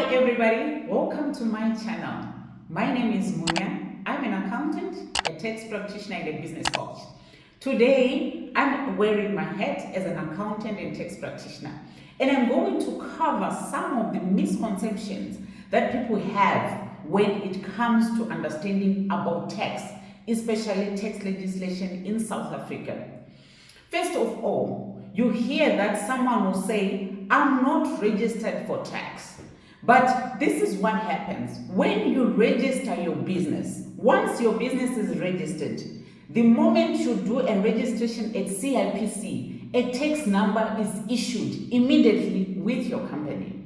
Hi everybody, welcome to my channel. My name is Munya. I'm an accountant, a tax practitioner and a business coach. Today, I'm wearing my hat as an accountant and tax practitioner, and I'm going to cover some of the misconceptions that people have when it comes to understanding about tax, especially tax legislation in South Africa. First of all, you hear that someone will say, I'm not registered for tax. But this is what happens when you register your business. Once your business is registered, the moment you do a registration at CIPC, a tax number is issued immediately with your company.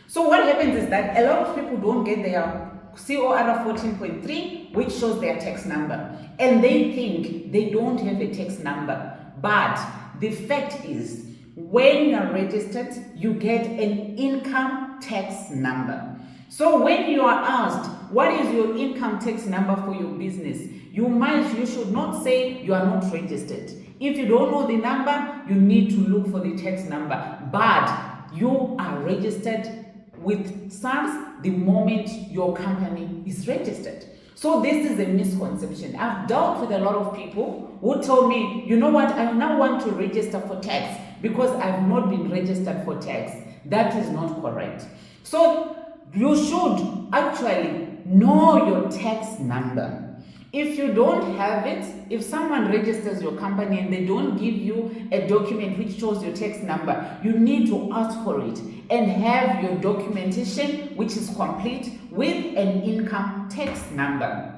So what happens is that a lot of people don't get their COR 14.3, which shows their tax number, and they think they don't have a tax number. But the fact is, when you're registered, you get an income tax number. So when you are asked, what is your income tax number for your business? You should not say you are not registered. If you don't know the number, you need to look for the tax number. But you are registered with SARS the moment your company is registered. So this is a misconception. I've dealt with a lot of people who told me, you know what, I now want to register for tax because I've not been registered for tax. That is not correct. So you should actually know your tax number. If you don't have it, if someone registers your company and they don't give you a document which shows your tax number, you need to ask for it and have your documentation which is complete with an income tax number.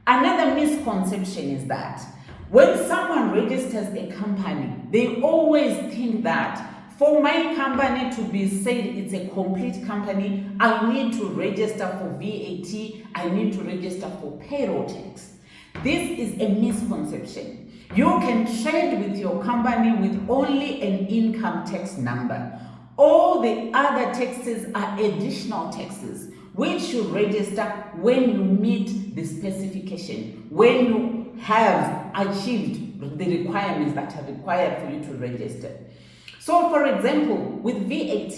Another misconception is that when someone registers a company, they always think that for my company to be said it's a complete company, I need to register for VAT, I need to register for payroll tax. This is a misconception. You can trade with your company with only an income tax number. All the other taxes are additional taxes, which you register when you meet the specification, when you have achieved the requirements that are required for you to register. So for example, with VAT,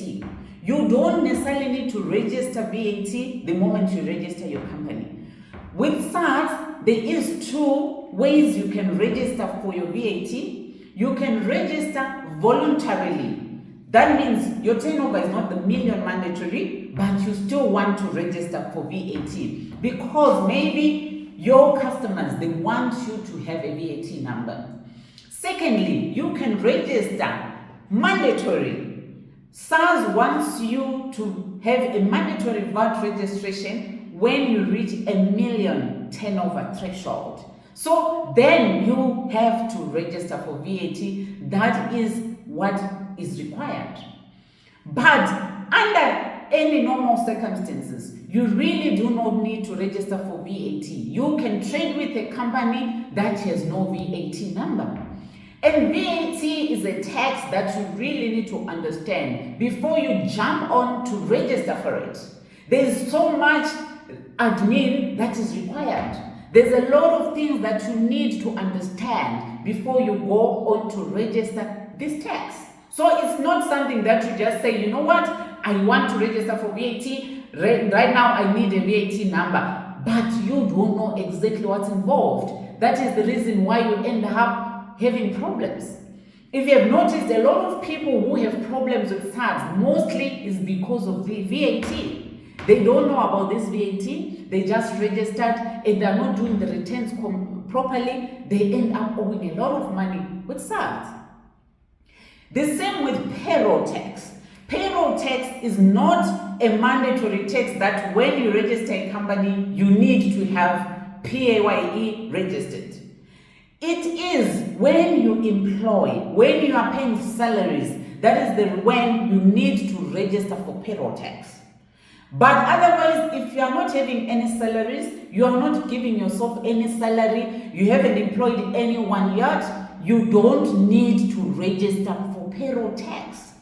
you don't necessarily need to register VAT the moment you register your company. With SARS, there is two ways you can register for your VAT. You can register voluntarily. That means your turnover is not the million mandatory, but you still want to register for VAT because maybe your customers, they want you to have a VAT number. Secondly, you can register mandatory. SARS wants you to have a mandatory VAT registration when you reach a million turnover threshold. So then you have to register for VAT. That is what is required. But under any normal circumstances, you really do not need to register for VAT. You can trade with a company that has no VAT number. And VAT is a tax that you really need to understand before you jump on to register for it. There's so much admin that is required. There's a lot of things that you need to understand before you go on to register this tax. So it's not something that you just say, you know what, I want to register for VAT, right now I need a VAT number, but you don't know exactly what's involved. That is the reason why you end up having problems. If you have noticed, a lot of people who have problems with SARS mostly is because of the VAT. They don't know about this VAT, they just registered and they're not doing the returns properly. They end up owing a lot of money with SARS. The same with payroll tax. Payroll tax is not a mandatory tax that when you register a company, you need to have PAYE registered. It is when you employ, when you are paying salaries, that is when you need to register for payroll tax. But otherwise, if you are not having any salaries, you are not giving yourself any salary, you haven't employed anyone yet, you don't need to register for payroll tax.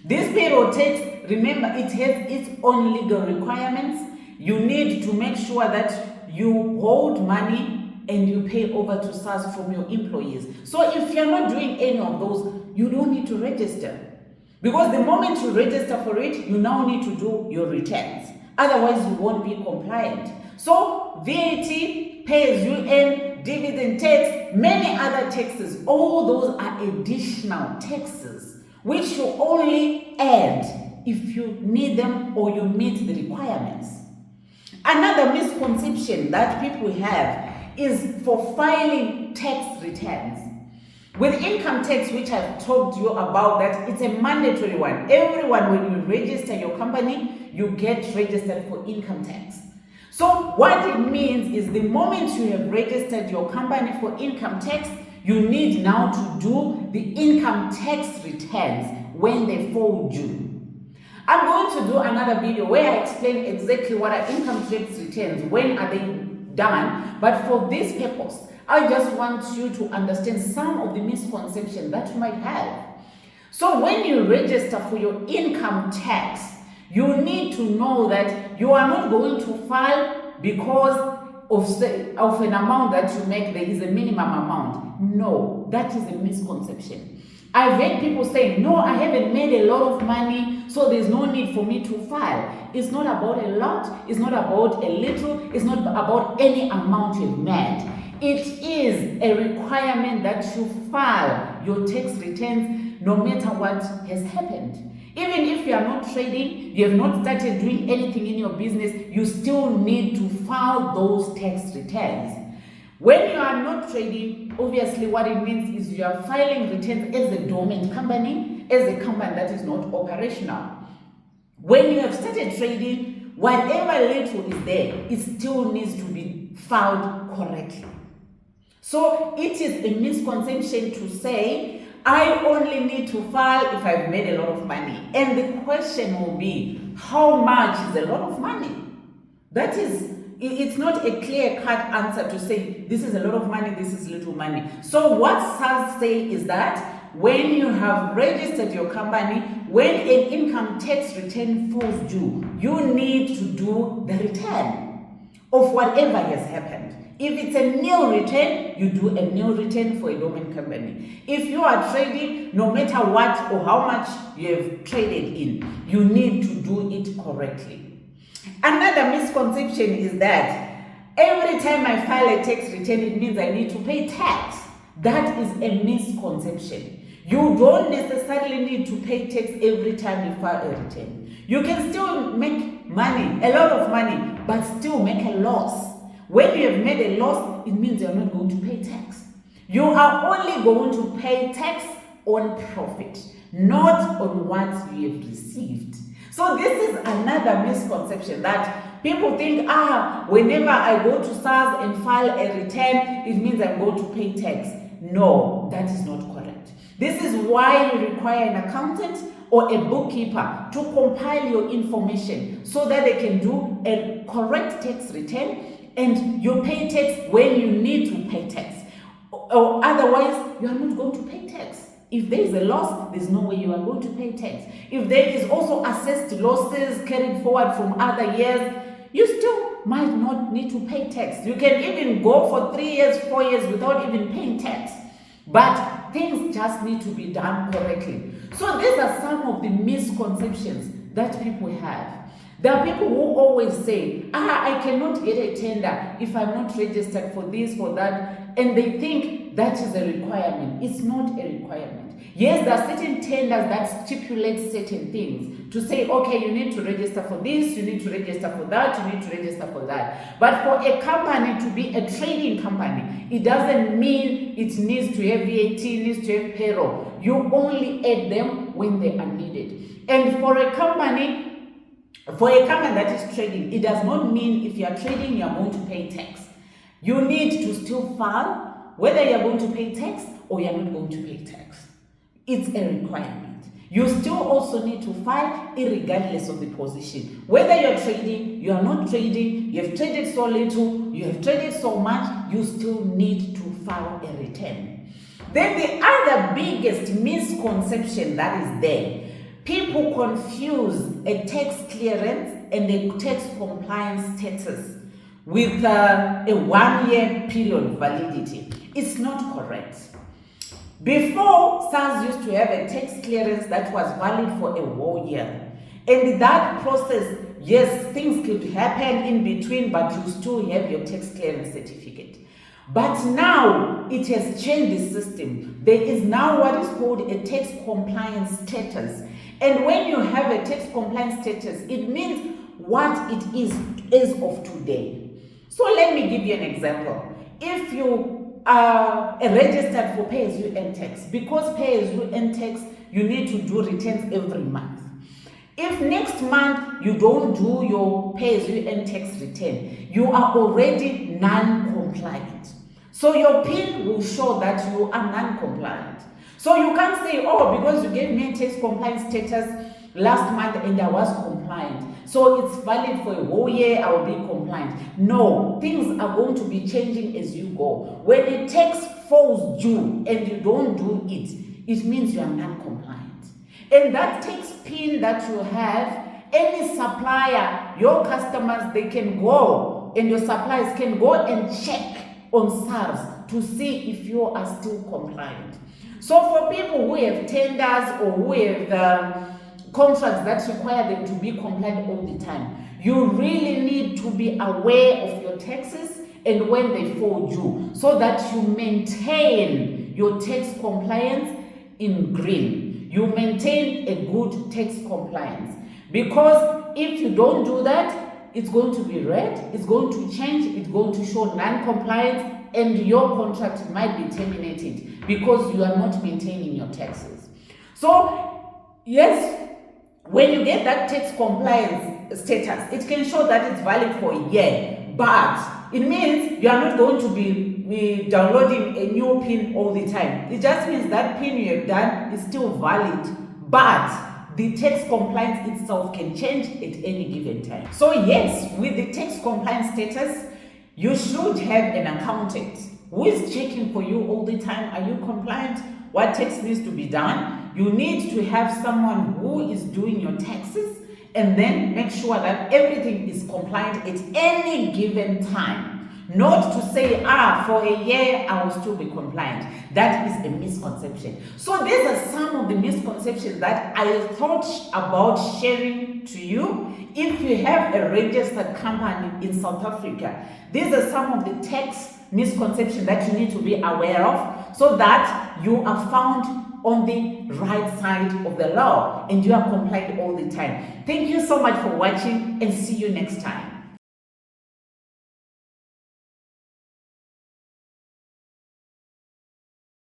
This payroll tax, remember, it has its own legal requirements. You need to make sure that you hold money and you pay over to SARS from your employees. So if you're not doing any of those, you don't need to register. Because the moment you register for it, you now need to do your returns. Otherwise, you won't be compliant. So VAT, pay-as-you-earn, dividend tax, many other taxes, all those are additional taxes which you only add if you need them or you meet the requirements. Another misconception that people have is for filing tax returns. With income tax, which I've told you about, that it's a mandatory one. Everyone, when you register your company, you get registered for income tax. So what it means is the moment you have registered your company for income tax, you need now to do the income tax returns when they fall due. I'm going to do another video where I explain exactly what are income tax returns, when are they done, but for this purpose, I just want you to understand some of the misconceptions that you might have. So when you register for your income tax, you need to know that you are not going to file because of an amount that you make. There is a minimum amount. No, that is a misconception. I've heard people say, no, I haven't made a lot of money, so there's no need for me to file. It's not about a lot, it's not about a little, it's not about any amount you've made. It is a requirement that you file your tax returns no matter what has happened. Even if you are not trading, you have not started doing anything in your business, you still need to file those tax returns. When you are not trading, obviously what it means is you are filing returns as a dormant company, as a company that is not operational. When you have started trading, whatever little is there, it still needs to be filed correctly. So it is a misconception to say, I only need to file if I've made a lot of money. And the question will be, how much is a lot of money? That is, it's not a clear-cut answer to say, this is a lot of money, this is little money. So what SARS say is that when you have registered your company, when an income tax return falls due, you need to do the return of whatever has happened. If it's a nil return, you do a nil return for a dormant company. If you are trading, no matter what or how much you have traded in, you need to do it correctly. Another misconception is that every time I file a tax return, it means I need to pay tax. That is a misconception. You don't necessarily need to pay tax every time you file a return. You can still make money, a lot of money, but still make a loss. When you have made a loss, it means you're not going to pay tax. You are only going to pay tax on profit, not on what you have received. So this is another misconception that people think, whenever I go to SARS and file a return, it means I'm going to pay tax. No, that is not correct. This is why you require an accountant or a bookkeeper to compile your information so that they can do a correct tax return and you pay tax when you need to pay tax. Or otherwise, you are not going to pay tax. If there is a loss, there's no way you are going to pay tax. If there is also assessed losses carried forward from other years, you still might not need to pay tax. You can even go for 3 years, 4 years without even paying tax. But things just need to be done correctly. So these are some of the misconceptions that people have. There are people who always say, I cannot get a tender if I'm not registered for this, for that. And they think that is a requirement. It's not a requirement. Yes, there are certain tenders that stipulate certain things to say, okay, you need to register for this, you need to register for that, you need to register for that. But for a company to be a trading company, it doesn't mean it needs to have VAT, needs to have payroll. You only add them when they are needed. And for a company that is trading, it does not mean if you are trading, you are going to pay tax. You need to still file whether you are going to pay tax or you are not going to pay tax. It's a requirement. You still also need to file irregardless of the position. Whether you are trading, you are not trading, you have traded so little, you have traded so much, you still need to file a return. Then the other biggest misconception that is there, people confuse a tax clearance and a tax compliance status with a 1-year period validity. It's not correct. Before, SARS used to have a tax clearance that was valid for a whole year. And that process, yes, things could happen in between, but you still have your tax clearance certificate. But now it has changed the system. There is now what is called a tax compliance status. And when you have a tax compliance status, it means what it is as of today. So let me give you an example. If you are registered for pay-as-you-earn tax, because pay-as-you-earn tax, you need to do returns every month. If next month you don't do your pay-as-you-earn tax return, you are already non-compliant. So your PIN will show that you are non-compliant. So you can't say, oh, because you gave me a tax compliance status last month and I was compliant, so it's valid for a whole year, I will be compliant. No, things are going to be changing as you go. When a tax falls due and you don't do it, it means you are non-compliant. And that tax PIN that you have, any supplier, your customers, they can go, and your suppliers can go and check on SARS to see if you are still compliant. So for people who have tenders or who have contracts that require them to be compliant all the time, you really need to be aware of your taxes and when they fall due, so that you maintain your tax compliance in green. You maintain a good tax compliance. Because if you don't do that, it's going to be red, it's going to change, it's going to show non-compliance, and your contract might be terminated because you are not maintaining your taxes. So, yes, when you get that tax compliance status, it can show that it's valid for a year, but it means you are not going to be downloading a new PIN all the time. It just means that PIN you have done is still valid, but the tax compliance itself can change at any given time. So yes, with the tax compliance status, you should have an accountant who is checking for you all the time. Are you compliant? What tax needs to be done? You need to have someone who is doing your taxes, and then make sure that everything is compliant at any given time. Not to say, for a year I will still be compliant. That is a misconception. So these are some of the misconceptions that I thought about sharing to you. If you have a registered company in South Africa, these are some of the tax misconceptions that you need to be aware of, so that you are found on the right side of the law and you are compliant all the time. Thank you so much for watching, and see you next time.